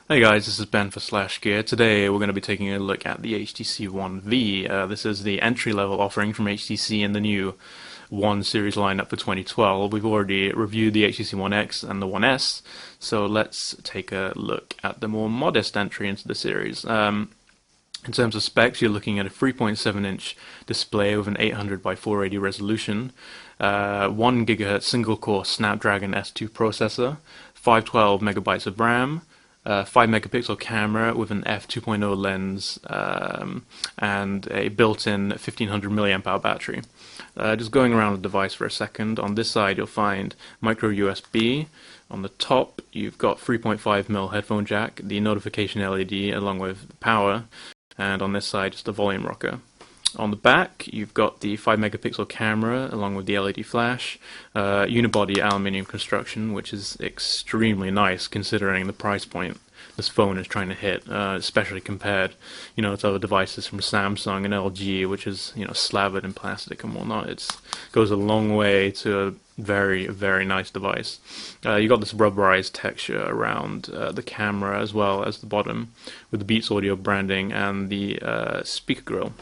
Hey guys, this is Ben for Slash Gear. Today we're going to be taking a look at the HTC One V. This is the entry-level offering from HTC in the new One series lineup for 2012. We've already reviewed the HTC One X and the One S, so let's take a look at the more modest entry into the series. In terms of specs, you're looking at a 3.7-inch display with an 800 by 480 resolution, 1 GHz single-core Snapdragon S2 processor, 512 megabytes of RAM, 5 megapixel camera with an f2.0 lens, and a built-in 1500 milliamp hour battery. Just going around the device for a second, on this side you'll find micro USB. On the top you've got 3.5mm headphone jack, the notification LED along with power, and on this side just a volume rocker. On the back, you've got the 5 megapixel camera along with the LED flash, unibody aluminium construction, which is extremely nice considering the price point this phone is trying to hit, especially compared, to other devices from Samsung and LG, which is, slathered in plastic and whatnot. It goes a long way to a very, very nice device. You got this rubberized texture around the camera as well as the bottom, with the Beats Audio branding and the speaker grill.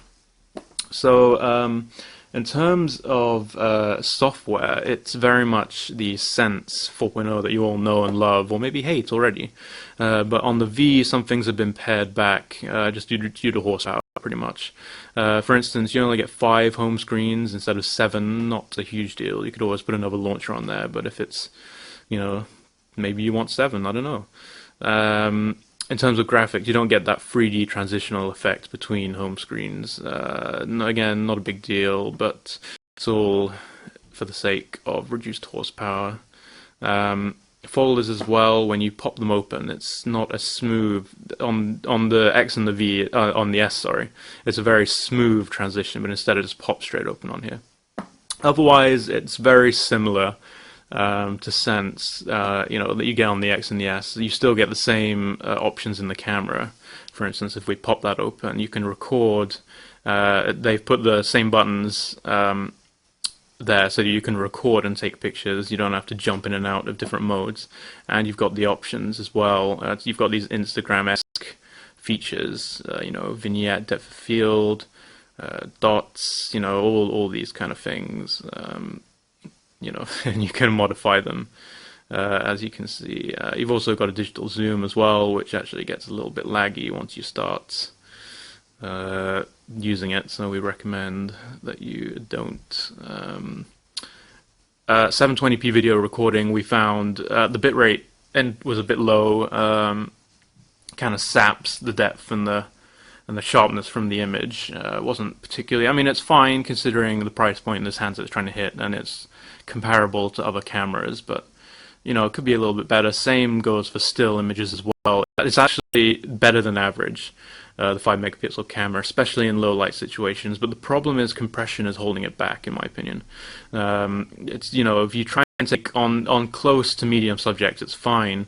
So, in terms of software, it's very much the Sense 4.0 that you all know and love, or maybe hate already. But on the V, some things have been pared back just due to horsepower, pretty much. For instance, you only get 5 home screens instead of 7. Not a huge deal. You could always put another launcher on there, but if it's, maybe you want 7, I don't know. In terms of graphics, you don't get that 3D transitional effect between home screens. Again, not a big deal, but it's all for the sake of reduced horsepower. Folders as well, when you pop them open, it's not as smooth on the X and the V, on the S, sorry. It's a very smooth transition, but instead it just pops straight open on here. Otherwise, it's very similar to Sense, that you get on the X and the S. You still get the same options in the camera. For instance, if we pop that open, you can record. They've put the same buttons there so you can record and take pictures. You don't have to jump in and out of different modes. And you've got the options as well. You've got these Instagram-esque features, vignette, depth of field, dots, all these kind of things. And you can modify them, as you can see. You've also got a digital zoom as well, which actually gets a little bit laggy once you start using it, so we recommend that you don't. 720p video recording, we found the bitrate was a bit low, kind of saps the depth and the sharpness from the image. Wasn't particularly, it's fine considering the price point this handset is trying to hit, and it's comparable to other cameras, but it could be a little bit better. Same goes for still images as well. It's actually better than average, the 5 megapixel camera, especially in low light situations, but the problem is compression is holding it back, in my opinion. It's if you try and take on close to medium subjects, it's fine.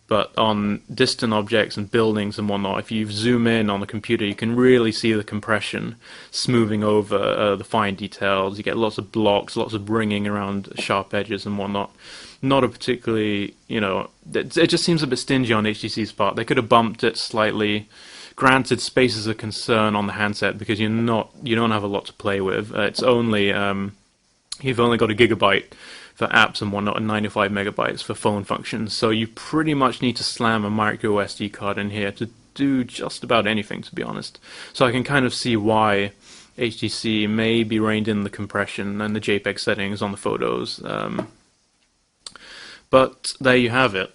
But on distant objects and buildings and whatnot, if you zoom in on the computer, you can really see the compression smoothing over the fine details. You get lots of blocks, lots of bringing around sharp edges and whatnot. Not a particularly, it just seems a bit stingy on HTC's part. They could have bumped it slightly. Granted, space is a concern on the handset because you don't have a lot to play with. It's only you've only got a gigabyte for apps and whatnot, and 95 megabytes for phone functions. So you pretty much need to slam a micro SD card in here to do just about anything, to be honest. So I can kind of see why HTC may be reined in the compression and the JPEG settings on the photos. But there you have it.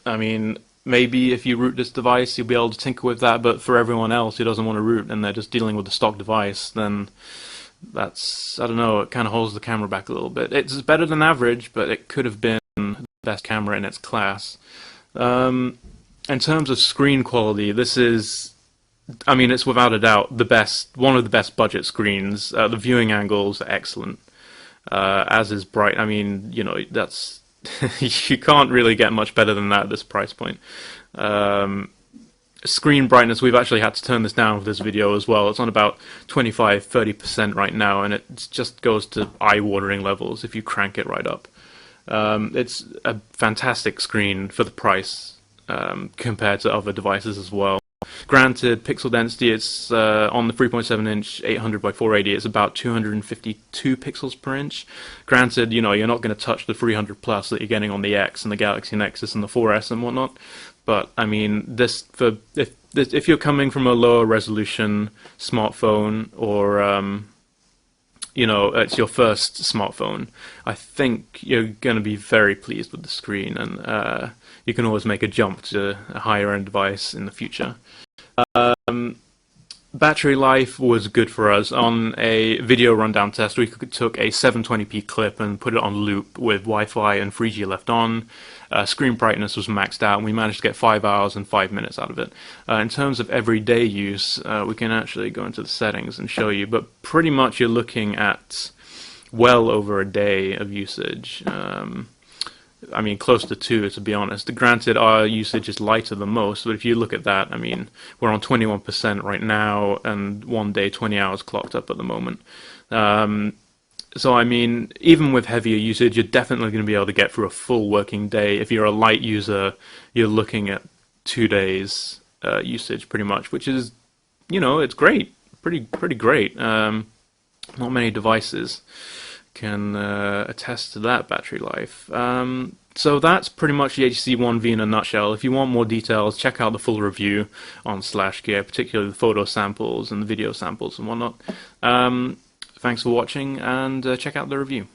Maybe if you root this device, you'll be able to tinker with that, but for everyone else who doesn't want to root and they're just dealing with the stock device, then that's, I don't know, it kind of holds the camera back a little bit. It's better than average, but it could have been the best camera in its class. In terms of screen quality, this is, it's without a doubt one of the best budget screens. The viewing angles are excellent, as is bright. That's you can't really get much better than that at this price point. Screen brightness, we've actually had to turn this down for this video as well. It's on about 25-30% right now, and it just goes to eye-watering levels if you crank it right up. It's a fantastic screen for the price. compared to other devices as well. Granted, pixel density, it's on the 3.7-inch 800 by 480, it's about 252 pixels per inch. Granted, you know, you're not going to touch the 300 plus that you're getting on the X and the Galaxy Nexus and the 4S and whatnot. But I mean, this for if you're coming from a lower resolution smartphone, or you know, it's your first smartphone, I think you're going to be very pleased with the screen, and you can always make a jump to a higher end device in the future. Battery life was good for us. On a video rundown test, we took a 720p clip and put it on loop with Wi-Fi and 3G left on. Screen brightness was maxed out, and we managed to get 5 hours and 5 minutes out of it. In terms of everyday use, we can actually go into the settings and show you, but pretty much you're looking at well over a day of usage. I mean, close to 2, to be honest. Granted, our usage is lighter than most, but if you look at that, I mean, we're on 21% right now, and one day, 20 hours clocked up at the moment. So, I mean, even with heavier usage, you're definitely going to be able to get through a full working day. If you're a light user, you're looking at 2 days usage, pretty much, which is, you know, it's great. Pretty great. Not many devices can attest to that battery life. So that's pretty much the HTC One V in a nutshell. If you want more details, check out the full review on /gear, particularly the photo samples and the video samples and whatnot. Thanks for watching, and check out the review.